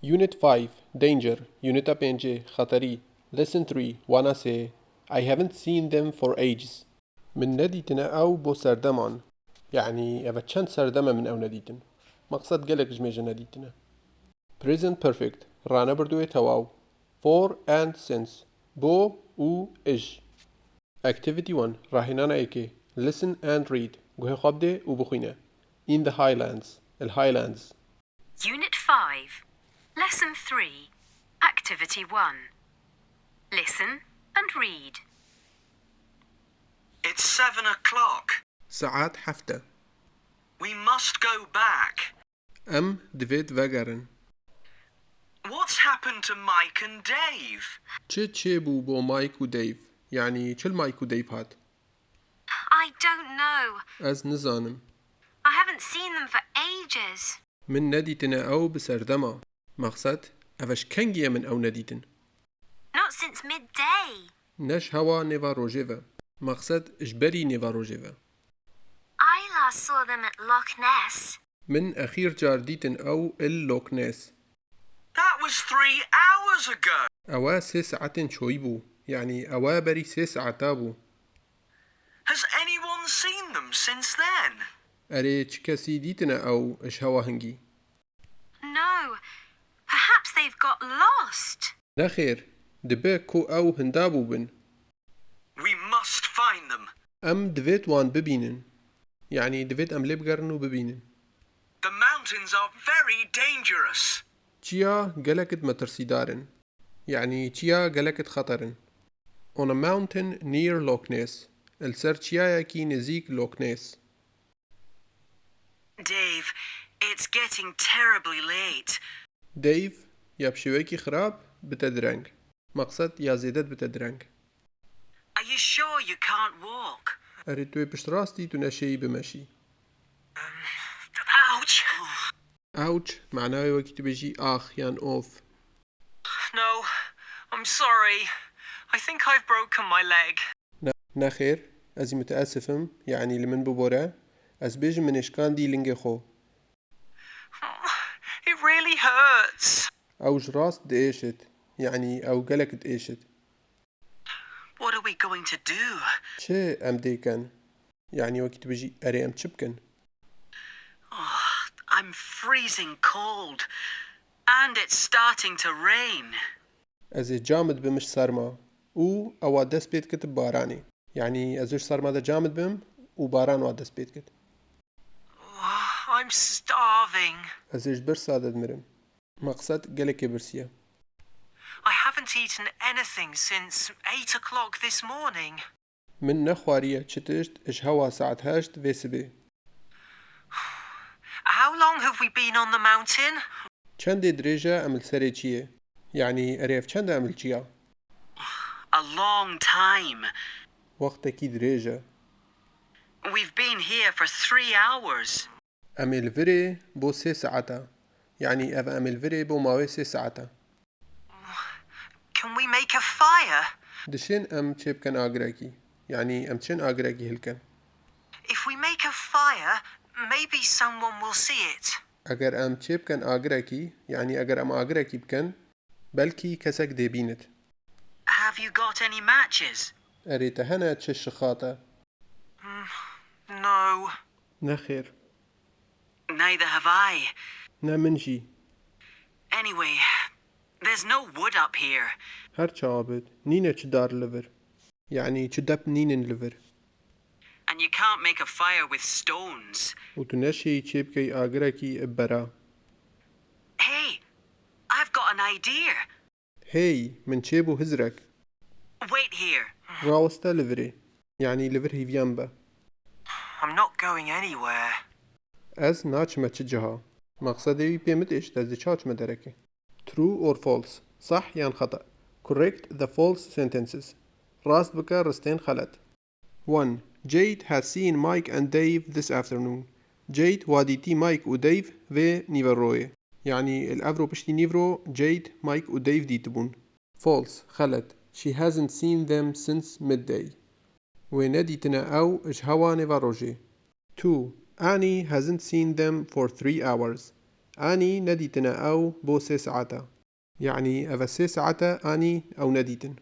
Unit 5 Danger Unit 5 خطري Lesson 3 Wanna say I haven't seen them for ages من نديتنا أو بو سردمان يعني أبا چند سردمة من أو نديتن مقصد قلق جميجة نديتنا Present Perfect رانا بردوه تواو For and since بو و إج Activity 1 راهنانا إيكي Listen and read قوه خابده و بخوينه In the Highlands الهايلاندز Unit 5 Lesson 3 Activity 1 Listen and read. It's 7 o'clock. ساعات حفتة We must go back. أم دفيت وگرن What's happened to Mike and Dave? چه بو مايك و ديف يعني چل مايك و ديف هات I don't know. از نزانم I haven't seen them for ages. من نديتنا أو بسردما مقصد أفش كنجية من أو نديتن Not since midday. نش هوا نيفا روجيفا مقصد إجبري نيفا روجيفا I last saw them at Loch Ness. من أخير جار ديتن أو اللوك ناس That was 3 hours ago. أوا 6 ساعات شويبو يعني أوا بري 6 ساعات بو Has anyone seen them since then? أري كسي ديتنا أو إش هوا هنجي No. Perhaps they've got lost. نخير دبكو أو هندابو بن We must find them. أم دفيت وان ببينن يعني دفيت أم لبقرن وببينن The mountains are very dangerous. چيا قلقت مترسيدارن يعني چيا قلقت خطرن On a mountain near Loch Ness السر چيا يكي نزيك لوك نيس Dave, it's getting terribly late. ديف يا بشويكي خراب بتدرنج مقصد يا زيدت بتدرنج Are you sure you can't walk? أريد توي بشراستي تنشي بمشي Ouch! أوتش معناه وقت بيجي آخ يان أوف No, I'm sorry. I think I've broken my leg. نخير أزي متأسفم يعني لمن ببورا أز بيج من إشكان دي لنجي خو It really hurts. أو جراست ديشت يعني أو قلقت إيشت What are we going to do? چه أم ديكن يعني وقت بيجي أري أم چبكن Oh, I'm freezing cold. And it's starting to rain. أزي جامد بمش سرما أو دست بيت كتب باراني يعني أزيش سرما دا جامد بم وباران وادست بيت كت Oh, I'm starving. أزيش برسا داد مرم مقصد قلق برسيا I haven't eaten anything since 8 o'clock this morning. من نخوارية چتشت إش هوا ساعت هشت ويسبي How long have we been on the mountain? چند دريجة أمل سري چيه يعني أريف چند أمل چيا A long time. وقتكي دريجة We've been here for 3 hours. أمل فري بو 6 ساعتا يعني أف أمل فري بو ماوي 6 ساعتا Can we make a fire? دشين أم چيب كان آگراكي يعني أم چين آگراكي هلكن If we make a fire, maybe someone will see it. أگر أم چيب كان آگراكي يعني أگر أم آگراكي بكن بلكي كسك دي بينت Have you got any matches? أريتهنا تش الشخاطة No. نخير Neither have I. نمنجي Anyway, there's no wood up here. هر چابد نينة چدار لفر يعني چدب نينن لفر And you can't make a fire with stones. وتنشي چيب كي آگراكي إبرا Hey, I've got an idea. هي من چيبو هزرك Wait here. راوستا لفري يعني لفر هيفيانبا I'm not going anywhere. از ناچمة چجها مقصدي بيمت إيش تزي چاچمة دركي True or false صح يان خطأ Correct the false sentences راست بكا رستين خلط 1. Jade has seen Mike and Dave this afternoon Jade واديتي مايك و ديف في نيفروي يعني الأفرو بشتي نيفرو Jade مايك و ديف ديتبون False خلط She hasn't seen them since midday ونديتنا أو إش هوا نيفروجي 2. Annie hasn't seen them for 3 hours أني نديتن أو بو 3 ساعتا يعني أفا 3 ساعتا أني أو نديتن.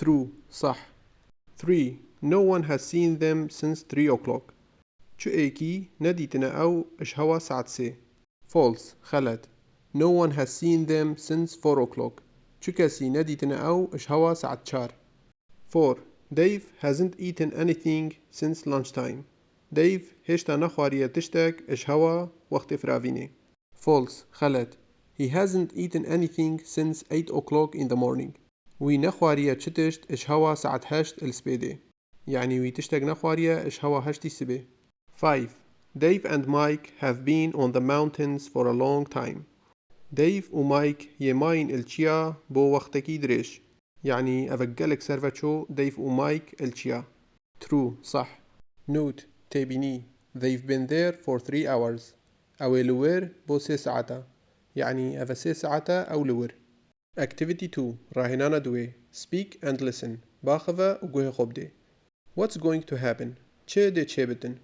True صح. 3 No one has seen them since 3 o'clock. شو إيكي نديتن أو إش هوا ساعة 3. False خلت. No one has seen them since 4 o'clock. شو كسي نديتن أو إش هوا ساعة 4. 4 Dave hasn't eaten anything since lunchtime. Dave هشتا نخوارية تشتك إش هوا وقت فراويني. False خلت. He hasn't eaten anything since 8 o'clock in the morning. وي نخوارية تشتشت إش هوا ساعة 8 السبيدي يعني وي تشتك نخوارية إش هوا 8 السبي. 5 Dave and Mike have been on the mountains for a long time. Dave ومايك يماين الشيا بو وقتكي دريش يعني أفقلك سرفتشو ديف ومايك الشيا. True صح. Note تابيني They've been there for 3 hours. أو لور بو 3 ساعتا يعني أفا 3 ساعتا أو لور. Activity 2 راهنانا دوي Speak and listen باخذة وقوه خبدي. What's going to happen? چه دي چه بتن?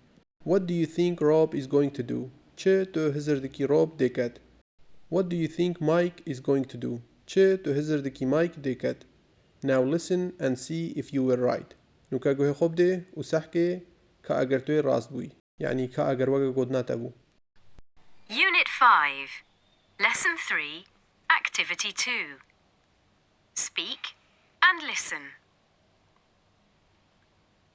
What do you think Rob is going to do? چه تو هزردكي روب ديكات. What do you think Mike is going to do? چه تو هزردكي مايك ديكات. Now listen and see if you were right. نوكا قوه خبدي وسحكي كأجر توي راست بوي يعني كأجر وقا قدنات أبو. Unit 5 Lesson 3 Activity 2 Speak and listen.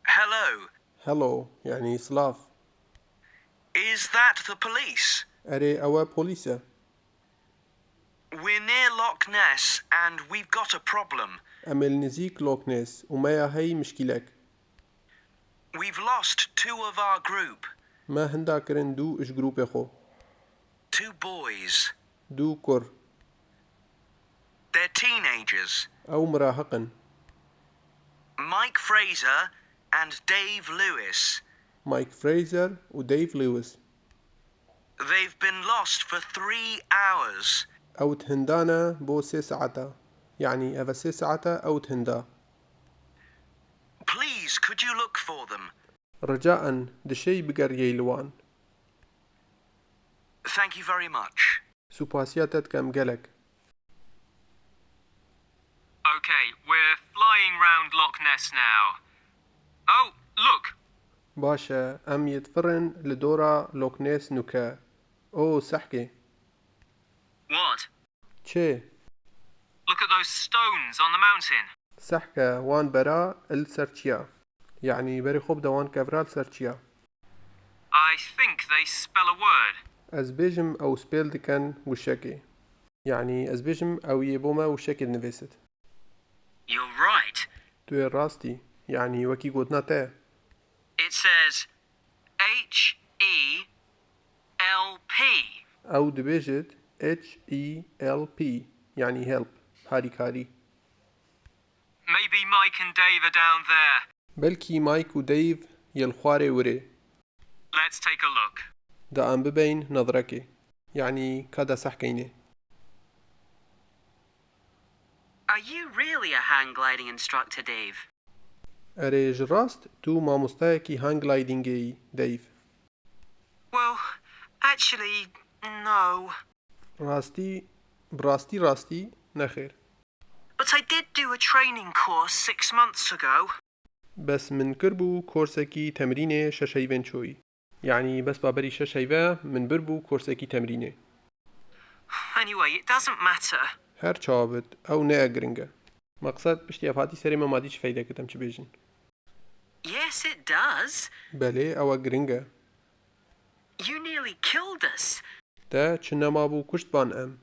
Hello. Hello يعني سلاف. Is that the police? أري أوا بوليسة. We're near Loch Ness and we've got a problem. أمل نزيك لوكنيس وما هي مشكلك. We've lost 2 of our group. ما هندا كرن دو إش جروب خو. 2 boys. دو كر. They're teenagers. أو مراهقن. Mike Fraser and Dave Lewis. مايك فريزر وديف لويس. They've been lost for 3 hours. أو تهندانا بو 3 ساعتا يعني أفا 3 ساعتا أو تهندا. Please, could you look for them? رجاء دشي بقر يلوان. Thank you very much. سوباسياتت كم قلك. Okay, we're flying round Loch Ness now. Oh, look! باشا أم يتفرن لدورا لوكنيس نوكا. أو سحكي. What? چه؟ Look at those stones on the mountain. سحكا وان برا السرچيا يعني بري خوب دوان كفرال سرچيا. I think they spell a word. أزبيجم أو سبيل دكان وشكي يعني أزبيجم أو يبوما وشكي نفيست. You're right. توي راستي يعني وكي قدنا تا. It says H-E-L-P. أو دبيجت H-E-L-P يعني help هاري. Maybe Mike and Dave are down there. بلكي مايك وديف يلخواري وري. Let's take a look. دا أم ببين نظركي يعني كدا سحكيني. Are you really a hang gliding instructor, Dave? أري جراست تو ما مستاكي هانج لايدينجي ديف. Well, actually, no. راستي نخير. But I did do a training course 6 months ago. بس من كربو كورسكي تمريني ششيفين شوي يعني بس بابري ششيفا من بربو كورسكي تمريني. Anyway, it doesn't matter. هر چابت أو نيا گرنگا مقصد بشتي أفاتي سري ما ماديش فايدة كتم چه بيجن. Yes, it does. بله أو گرنگا. You nearly killed us. تا چنا ما بو كشت بان أم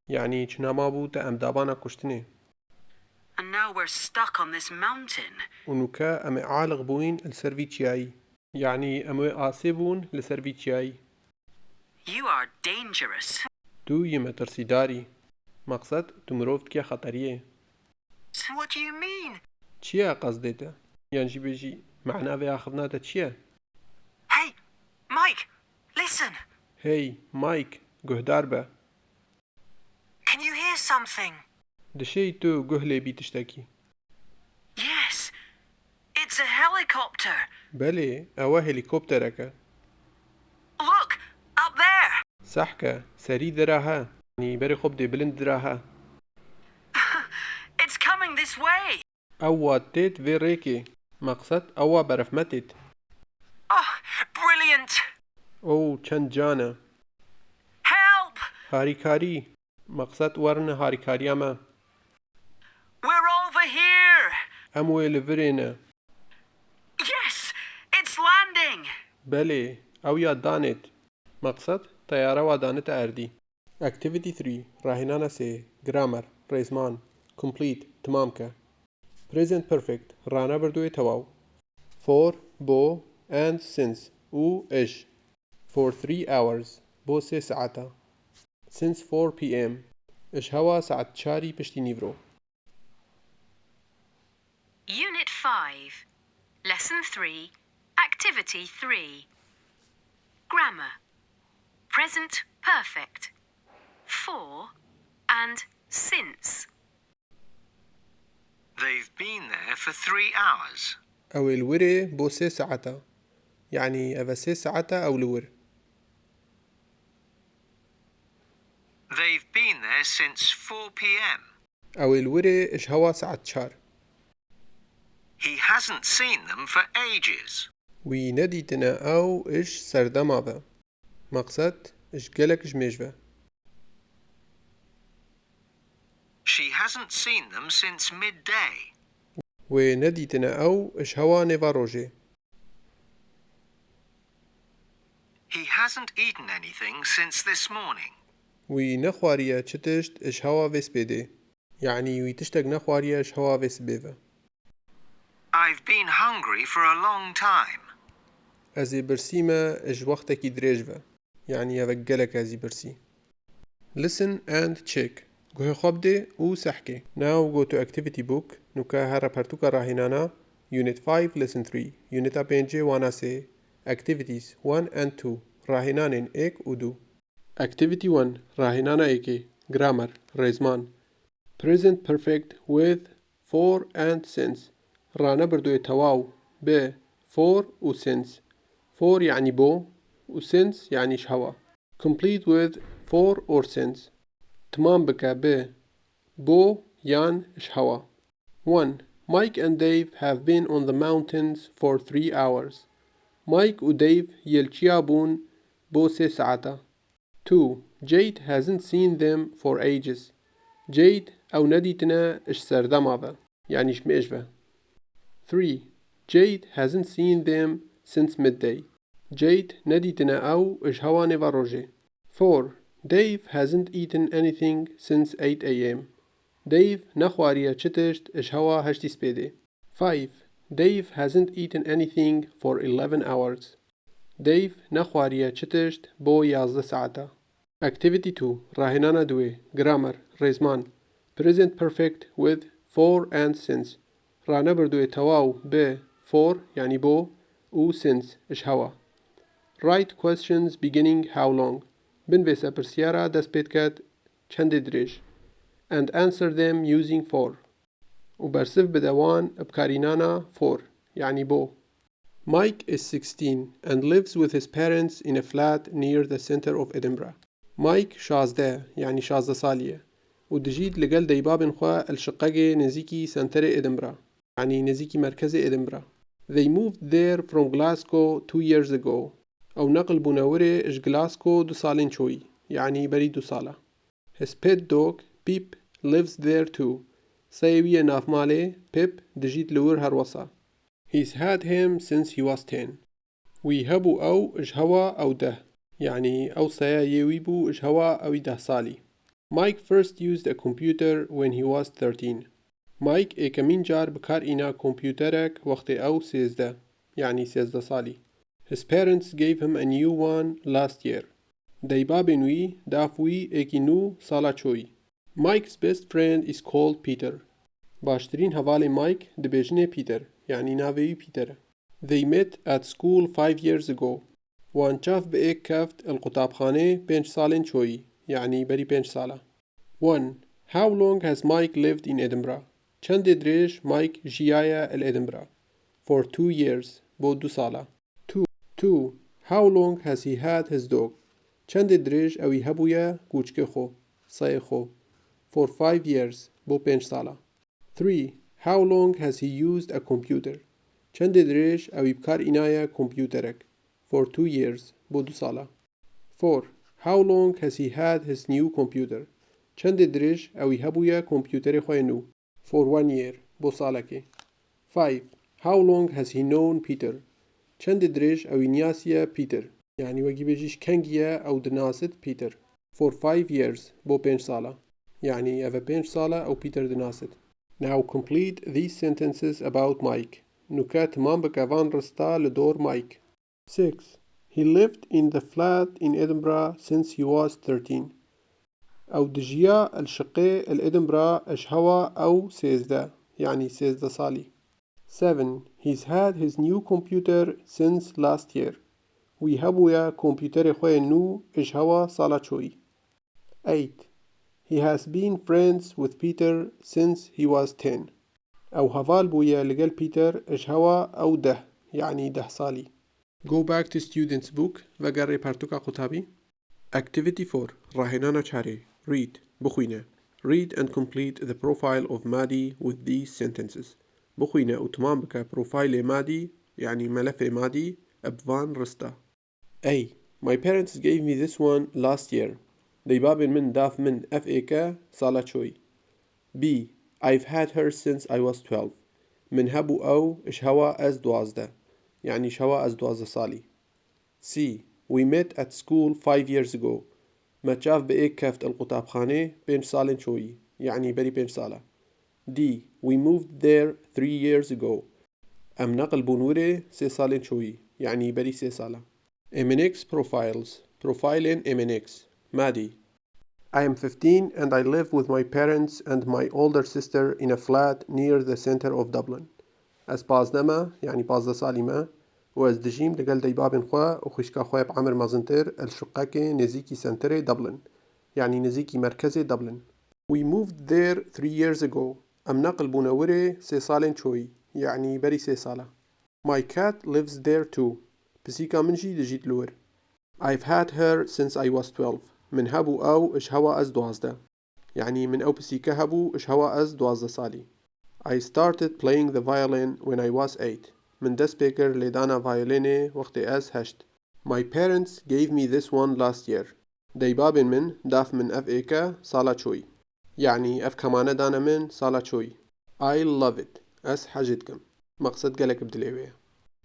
يعني چنا ما بو تا أم دابانا كشتني. And now we're stuck on this mountain. ونوكا أم عالق بوين السرفيتشياي يعني أم آسيبون لسرفيتشياي. You are dangerous. تو يمترسي داري مقصد تمروفت كيا خطرية. What do you mean? چيا قصدته؟ يعني جي بيجي معناه في أخذناته چيا؟ Hey, Mike, listen. هاي مايك قهدار با. Can you hear something? دشي تو قهلي بي تشتكي. Yes, it's a helicopter. بله أوا هليكوبترك. Look, up there. سحكة سري دراها يعني بري خب دي بلند دراها It's coming this way. أوا تيت في ريكي مقصد أوا برفمتت Oh, brilliant. أو چند جانا Help! هاريكاري مقصد ورن هاريكاري أما We're over here. أموي لفرينا Yes, it's landing. بلي أو يا دانت مقصد طيارة ودانت أردي Activity 3 راهنانا سي Grammar ريزمان Complete تمامك Present Perfect رانا بردوي تواو For بو and since و إش For 3 hours بو 3 ساعتا Since 4 p.m. إش هوا ساعت شاري بشتي نيفرو Unit 5. Lesson 3. Activity 3. Grammar. Present perfect. For and since. They've been there for 3 hours. أو الوري بو 3 ساعتا يعني أفا 3 ساعتا أو الور They've been there since 4 p.m. أو الوري إش هوا ساعت شار He hasn't seen them for ages. وي نديتنا أو إش سردماذا مقصد إش قلق جميجبا She hasn't seen them since midday. ونديتنا أو إش هوا نيفا روجي He hasn't eaten anything since this morning. وي نخواريا چتشت إش هوا فيس بيدي يعني وي تشتق نخواريا إش هوا فيس بيفا I've been hungry for a long time. أزي برسيما إش وقتكي دريجفا يعني يفقلك أزي برسي Listen and check گوه خواب دي و سحكي Now go to activity book نوكا هارا پرتوكا راهنانا Unit 5 Lesson 3 Unit بينجي وانا سي Activities 1 and 2 راهنانين ايك و دو Activity 1 راهنانا ايكي Grammar ريزمان Present perfect with for and since رانا بردو تواو ب for و since for يعني بو و since يعني شهوا Complete with for or since تمام بك ب بو يان شهوا 1. Mike and Dave have been on the mountains for 3 hours. Mike و Dave يلچيا بون بو 3 ساعتا 2. Jade hasn't seen them for ages. Jade أو نديتنا إش سردماذا يعني شميشبه 3. Jade hasn't seen them since midday. Jade نديتنا أو إش هوا نيفا روجي 4. Dave hasn't eaten anything since 8 a.m. Dave نخواريا چتشت إش هوا هشتي سبيدي 5. Dave hasn't eaten anything for 11 hours. Dave نخواريا چتشت بو 11 ساعتا Activity 2 راهنانا دوي Grammar ريزمان Present perfect with for and since رانا بردوي تواو ب for يعني بو و since إش هوا Write questions beginning how long بنفيسا برسيارا دس بيتكات چند دريج and answer them using for وبرسف بدوان بكارينانا for يعني بو Mike is 16 and lives with his parents in a flat near the center of Edinburgh. Mike شازده يعني شازده سالية ودجيد لقل ديبابن خوا الشقاقة نزيكي سنتر إدنبرا يعني نزيكي مركز إدنبرا. They moved there from Glasgow 2 years ago أو نقل بناوري إش غلاسكو 2 سالين شوي يعني بري 2 سالة. His pet dog Pip lives there too. سايوية ناف مالي Pip دجيد لور هروسا. He's had him since he was 10. ويهبو أو إش هوا أو ده يعني أو سايا يويبو إش هوا أو ده سالي. Mike first used a computer when he was 13. Mike كمين جار بكار إنا كمبيوترك وقت أو 13 يعني 13 سالي. His parents gave him a new one last year. دايبابن وي دافوي إيكي نو سالا چوي. Mike's best friend is called Peter. باشترين هوالي مايك دبيجني بيتر يعني ناوي بيتر. They met at school 5 years ago. وان شاف بإيك كافت القطابخانة 5 سالين شوي يعني بري 5 سالة. 1. How long has Mike lived in Edinburgh? چند دريج مايك جيايا الإدنبرا؟ For 2 years بو 2 سالة. 2. How long has he had his dog? چەندێ درێژ ئەوی هەبوویە کوچکە خۆ سایە خۆ. For 5 years بۆ 5 ساڵە. 3. How long has he used a computer? چەندێ درێژ ئەوی بکار ئینایە کۆمپیوتەرێک. For 2 years بۆ 2 ساڵە. 4. How long has he had his new computer? چەندێ درێژ ئەوی هەبوویە کۆمپیوتەری خۆی نو. For 1 year بۆ ساڵێکی. 5. How long has he known Peter? چەندێ درێژ ئەوی نیاسیە Peter. یعنی وەگی بێژیش کەنگیە ئەو دناست Peter. For 5 years بۆ 5 ساڵە. یعنی ئەوە 5 ساڵە ئەو Peter دناست. Now complete these sentences about Mike. نوکە تمام بکە وان ڕستا لە دۆر Mike. 6. He lived in the flat in Edinburgh since he was 13. أو دجيا الشقة الإدنبرا إشهوا أو سيزدا يعني سيزدا صالي. 7. He's had his new computer since last year. ويهبويا كمبيوتر خوي نو إشهوا صالة شوي. 8. He has been friends with Peter since he was 10. أو هفال بويا لقل بيتر إشهوا أو ده يعني ده صالي. Go back to students book وقري بارتوكا قطابي. Activity 4. راهنانا چاري. Read. بخوينة. Read and complete the profile of Madi with these sentences. بخوينة وتمام بك بروفايل مادي يعني ملف مادي أبوان رستا. A. My parents gave me this one last year. ديباب من داف من F.A.K. صالة شوي. B. I've had her since I was 12. من هبو أو إشهوا أز دوازده يعني شوا أز دوازده صالي. C. We met at school 5 years ago. ما تشاف بإيك كافت القطابخانة 5 سالين شوي يعني بري 5 سالة. D. We moved there 3 years ago. أم نقل بونوري 6 سالين شوي يعني بري 6 سالة. MNX profiles. Profiling MNX. Madi. I am 15 and I live with my parents and my older sister in a flat near the center of Dublin. از بازدما يعني بازده سالي ما وأز دجيم لقل ديبابن خوا وخشكا خوا بعمر مازنتر الشقاكي نزيكي سنتر دبلن يعني نزيكي مركزي دبلن. We moved there 3 years ago. أم نقل بونوري 6 سالين شوي يعني بري 6 سالة. My cat lives there too. بسيكا منجي دجيت لور. I've had her since I was 12. من هبو أو إشهوا أز دوازده يعني من أو بسيكا هبو إشهوا أز دوازده سالي. I started playing the violin when I was 8. من دست بيكر لدانا فايوليني وقت أز هشت. My parents gave me this one last year. ديبابن من داف من F.A.K. صالة شوي يعني أف كمانة دانا من صالة شوي. I love it. أس حاجتكم مقصد قلق بدليوية.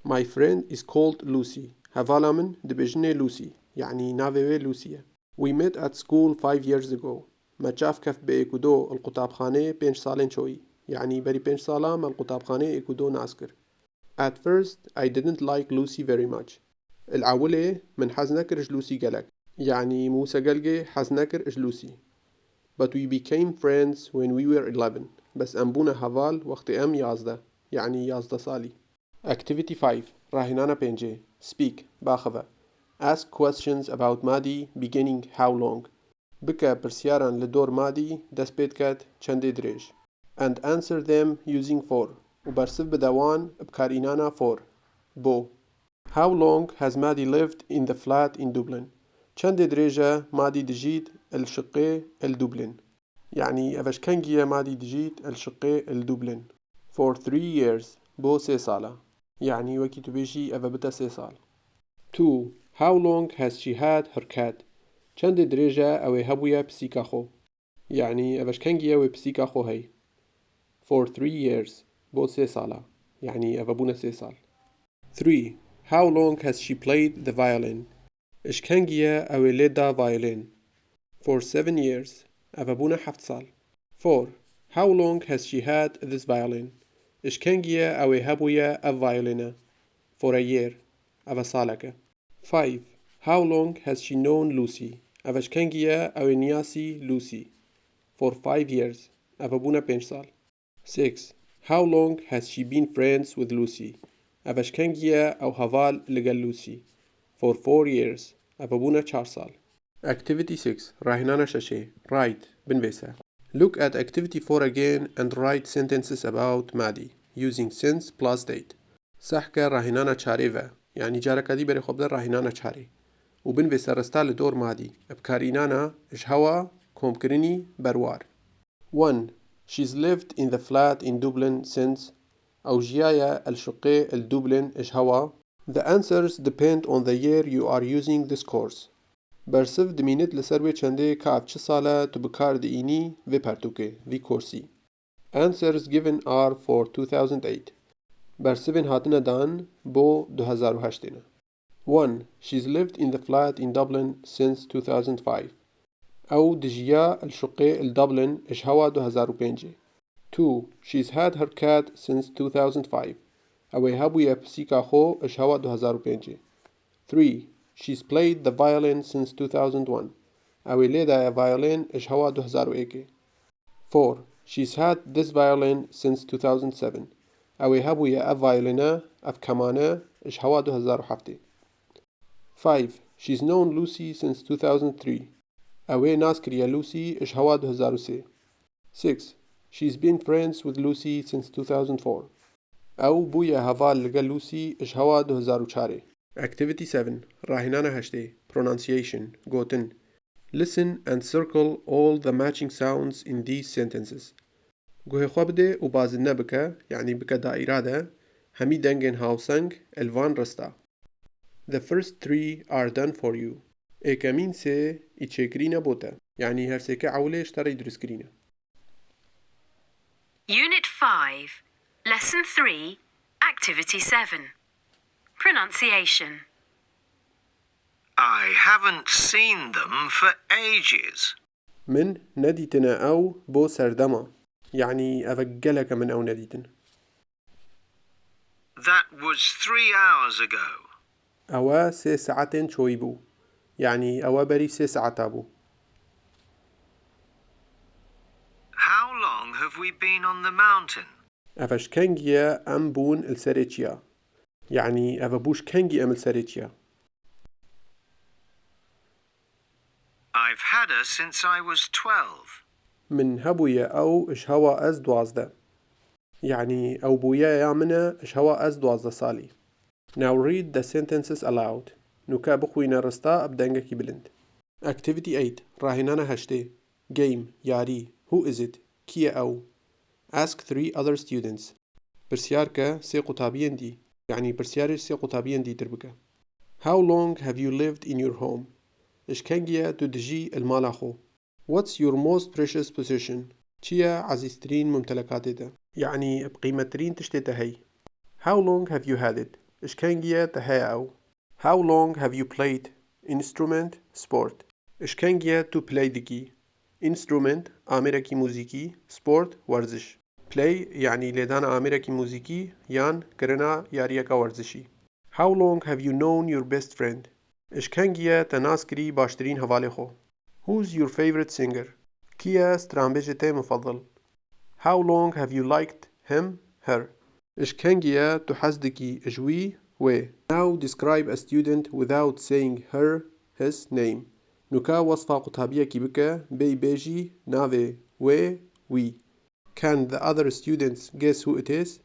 My friend is called Lucy. هفالا من دبجني لوسي يعني نافيوي لوسيا. We met at school 5 years ago. ما تشاف كف بإيكودو القطابخانة 5 سالين شوي يعني بري 5 سالة ما القطابخانة إيكودو ناسكر. At first I didn't like Lucy very much. العولة من حزنكر إج لوسي قلق يعني موسى قلقي حزنكر إج لوسي. But we became friends when we were 11. بس أمبونا هفال وقت أم يازده يعني يازده سالي. Activity 5. راهنانا بينجي. Speak. باخذة. Ask questions about Madi beginning how long. بكا برسيارا لدور مادي دس بيتكات چندي دريج. And answer them using for. وبرسف بدوان بكارينانا for. بو. How long has Madi lived in the flat in Dublin? چندي دريجة مادي دجيت الشقة الدوبلن. يعني أفش كنجية مادي دجيت الشقة الدوبلن. For 3 years. بو 6 سالة. يعني وكي تبيشي أفا بتا 6 سال. 2. How long has she had her cat? چند درجة أو هبويا بسيكا خو يعني أفش كنجيا وبسيكا خو هي. For 3 years. بو 6 سالة يعني أفابونا 6 سال. 3. How long has she played the violin? إش كنجيا أو ليدا violin. For 7 years. أفابونا 7 سال. 4. How long has she had this violin? إش كنجيا أو هبويا الفايولينا. For a year. أفا سالك. 5. How long has she known Lucy? أفش كنجيا أو نياسي Lucy. For 5 years. أفابونا 5 سال. 6. How long has she been friends with Lucy? أفش كنجيا أو هفال لقل Lucy. For 4 years. أفابونا 4 سال. Activity 6. راهنانا شاشي. Write. بنفيسا. Look at activity 4 again and write sentences about Madi using since plus date. سحكا راهنانا چاريفا يعني جاركا دي بري خبدر راهنانا چاري. وبنویسە ڕستا لە دۆر مادی بکارینانە ژهەوە کۆمکردنی بەروار. 1. She's lived in the flat in Dublin since أو ژیایە الشقة الدوبلن ژهەوە. The answers depend on the year you are using this course. برسف دمينت لسر وی چنده کاف چه ساله تو بکار دینی وی پرتوکه وی کورسی. Answers given are for 2008. برسفن هاتنه دان بو 2008. 1. She's lived in the flat in Dublin since 2005. أو دجيا الشقة الدبلن إشهوا 2005. 2. She's had her cat since 2005. أو هابويا بسيكا خو إشهوا 2005. 3. She's played the violin since 2001. أو ليدا violin إشهوا 2001. 4. She's had this violin since 2007. أو هابويا violina أف كمانة إشهوا 2007. 5. She's known Lucy since 2003. أوي ناس كريا لوسي إش هوا 2003. 6. She's been friends with Lucy since 2004. أو بويا هفال لقى لوسي إش هوا 2004. Activity 7. راهنانا هشتي Pronunciation Goten. Listen and circle all the matching sounds in these sentences. گوه خوابده و بازن نبكا يعني بكا دائرة ده همي دنگن هاوسنگ الوان رستا. The first 3 are done for you. كمين سي إتشكرينا بوتا يعني هرسيكا عوليش ترى درسكرينا. Unit 5, Lesson 3, Activity 7. Pronunciation. I haven't seen them for ages. من نديتنا أو بو سردما يعني أفجلك من أو نديتن. That was 3 hours ago. أوا 3 ساعات شويبو يعني أوا بري 3 ساعات أبو. How long have we been on the mountain? أفش كنجيا أم بون السريتشيا يعني أفبوش كنجي أم السريتشيا. I've had her since I was 12. من هبويا أو إش هوا أز 12 يعني أو بويا يامنا إش هوا أز 12 صالي. Now read the sentences aloud. نوكا بخوينا رستا أبدانجا بلند. Activity 8 راهنانا هشتي Game ياري Who is it كيا أو Ask 3 other students. برسياركا سي قطابيين دي يعني برسيارش سي قطابيين دي تربكا. How long have you lived in your home إش كانجيا تدجي المالاخو. What's your most precious possession چيا عزيزترين ممتلكاتي يعني بقيمترين تشتيتا هي. How long have you had it إش كانجيا تهيا أو How long have you played instrument sport إش كانجيا to play دكي instrument آمركي موسيقي sport ورزش. play يعني لدان آمركي موسيقي يان كرنا ياريكا ورزشي. How long have you known your best friend إش كانجيا تناسكري باشترين هوالي خو. Who's your favorite singer كيا سترامبجتي مفضل. How long have you liked him her إش كانجيا تحزدكي جوي و. Now describe a student without saying her his name. نوكا وصفة قطابية كي بكا بي بيجي نافي و وي. Can the other students guess who it is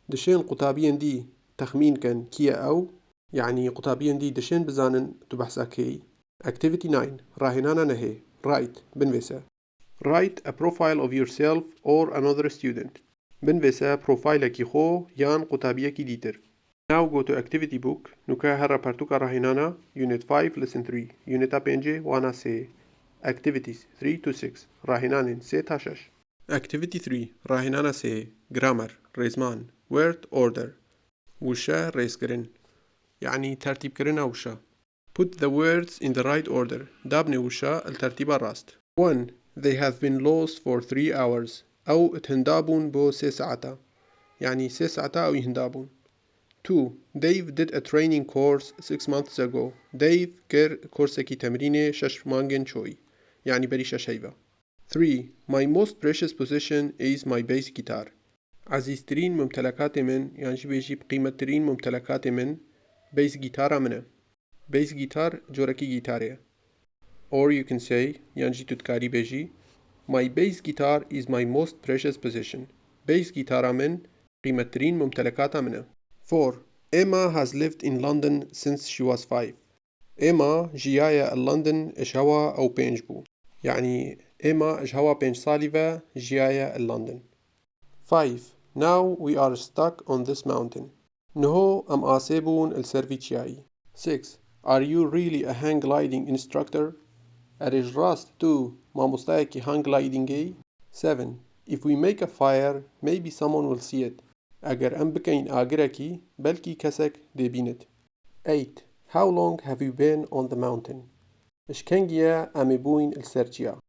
دشين قطابيين دي تخمين كان كيا أو يعني قطابيين دي دشين بزانن تبحثا كي. Activity 9 راهنانا نهي Write بنفسا. Write a profile of yourself or another student. بنفسا بروفايل كي خو يان قطابية كي ديتر. Now go to activity book. نوكا هرا بارتوكا راهنانا Unit 5 Lesson 3 Unit 5 وانا سي Activities 3 to 6 راهنانين سي تاشش. Activity 3 راهنانا سي Grammar ريزمان Word order وشا ريسكرن يعني ترتيب كرنا وشا. Put the words in the right order. دابني وشا الترتيب الراست. 1. They have been lost for 3 hours أو تهندابون بو 3 ساعتا يعني 3 ساعتا أو يهندابون. 2. Dave did a training course 6 months ago. Dave كر كورسكي تمرينه 6 مانجن شوي يعني بري 6 هيفا. 3. My most precious possession is my bass guitar. عزيزترين ممتلكات من يعني بيجي بقيمترين ممتلكات من bass guitar منه. bass guitar جوركي guitar. Or you can say يعني تتكاري بيجي My bass guitar is my most precious possession. bass guitar من قيمترين ممتلكات منه. 4. Emma has lived in London since she was 5. إما جيايا لندن إش هوا أو بينج بو يعني إما إش هوا بينج صاليفا جيايا لندن. 5. Now we are stuck on this mountain. نهو أم آسيبون السيرفيتشياي. 6. Are you really a hang gliding instructor? أريج راست تو ما مستايكي hang gliding. 7. If we make a fire, maybe someone will see it. أجر أم بكين آجركي بلكي كسك ديبينت. 8. How long have you been on the mountain? إش كنجيا أمي بوين السيرجيا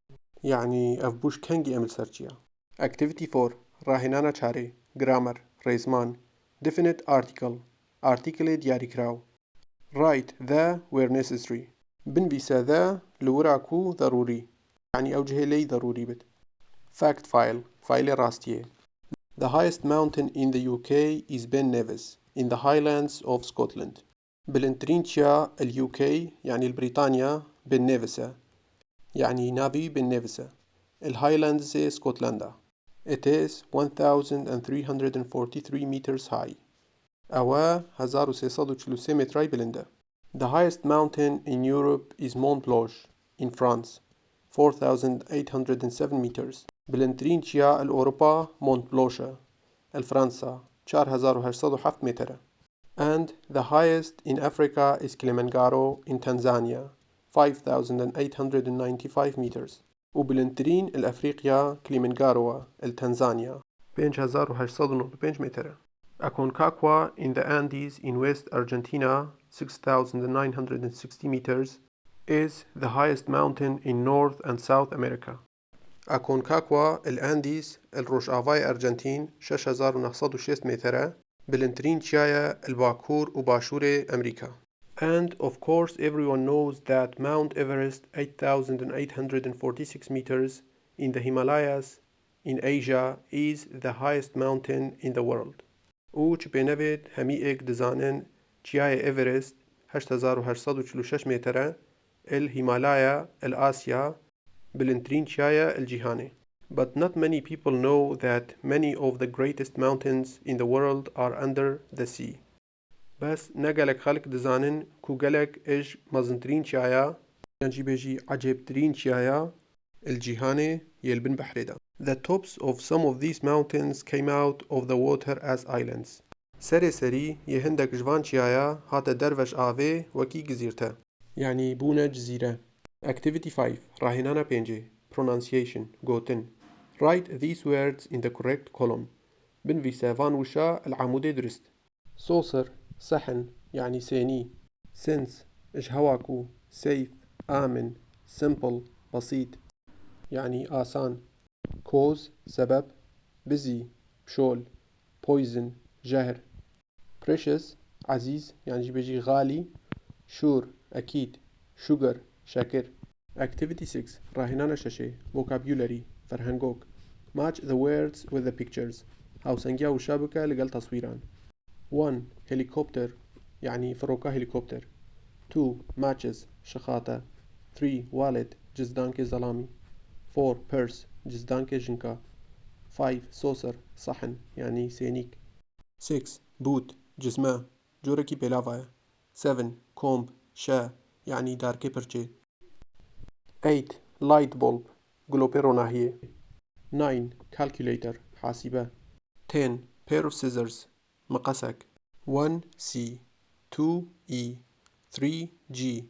يعني أفبوش كنجي أم السيرجيا. Activity 4. راهنانا چاري Grammar ريزمان Definite article Article دياري كراو Write the where necessary بنبيسا ذا لوراكو ضروري يعني أوجه لي ضروري بت. Fact file فايل راستيه. The highest mountain in the UK is Ben Nevis in the Highlands of Scotland. بالانترينشيا UK يعني البريطانيا بن نيفسا يعني نابي بن نيفسا الهايلاندز اسكتلندا. It is 1343 meters high. أوا 1343 متراي بلندا. The highest mountain in Europe is Mont Blanc in France 4807 meters. بالانترينشيا الأوروبا مونت بلوشا الفرنسا 4807 متر. And the highest in Africa is Kilimanjaro in Tanzania 5895 meters. وبالانترين الأفريقيا كليمنجارو التنزانيا 5895 متر. Aconcagua in the Andes in West Argentina 6960 meters is the highest mountain in North and South America. Aconcagua الأنديز الرشافاي أرجنتين 6906 متر بالانترينشيا الباكور وباشوري أمريكا. And of course everyone knows that Mount Everest 8846 meters in the Himalayas in Asia is the highest mountain in the world. وچ بنبت هميئك دزانن چياي إيفرست 8846 متر الهيمالايا الآسيا بالانترينشيا الجيهاني. But not many people know that many of the greatest mountains in the world are under the sea. بس نقلك خلق دزانن كو قلق إج مزنترين شايا ينجي بيجي عجبترين شايا الجيهاني يلبن بحريدا. The tops of some of these mountains came out of the water as islands. سري سري يهندك جوان شايا هاتا دروش آوي وكي جزيرتا يعني بونا جزيرة. Activity 5 راهنانا بينجي Pronunciation Goten Write these words in the correct column. بنفيسا فان وشا العمود درست. saucer صحن يعني سيني. sense إش هواكو safe آمن simple بسيط يعني آسان. cause سبب busy بشول poison جهر. precious عزيز يعني بيجي غالي. sure أكيد sugar شاكر. Activity 6 راهنانا شاشي vocabulary فرهنگوك match the words with the pictures هاوسنجيا وشابكة لقل تصويران. 1 helicopter يعني فروكا هليكوبتر. 2 matches شخاطة. 3 wallet جزدانك زلامي. 4 purse جزدانك جنكا. 5 saucer صحن يعني سينيك. 6 boot جزمة جوركي بلاوايا. 7 comb شا يعني داركي برچي. 8 light bulb جلوبيرو ناهية. 9 calculator حاسبة. 10 pair of scissors مقاسك. 1C 2E 3G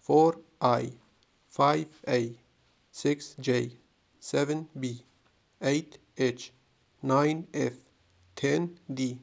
4I 5A 6J 7B 8H 9F 10D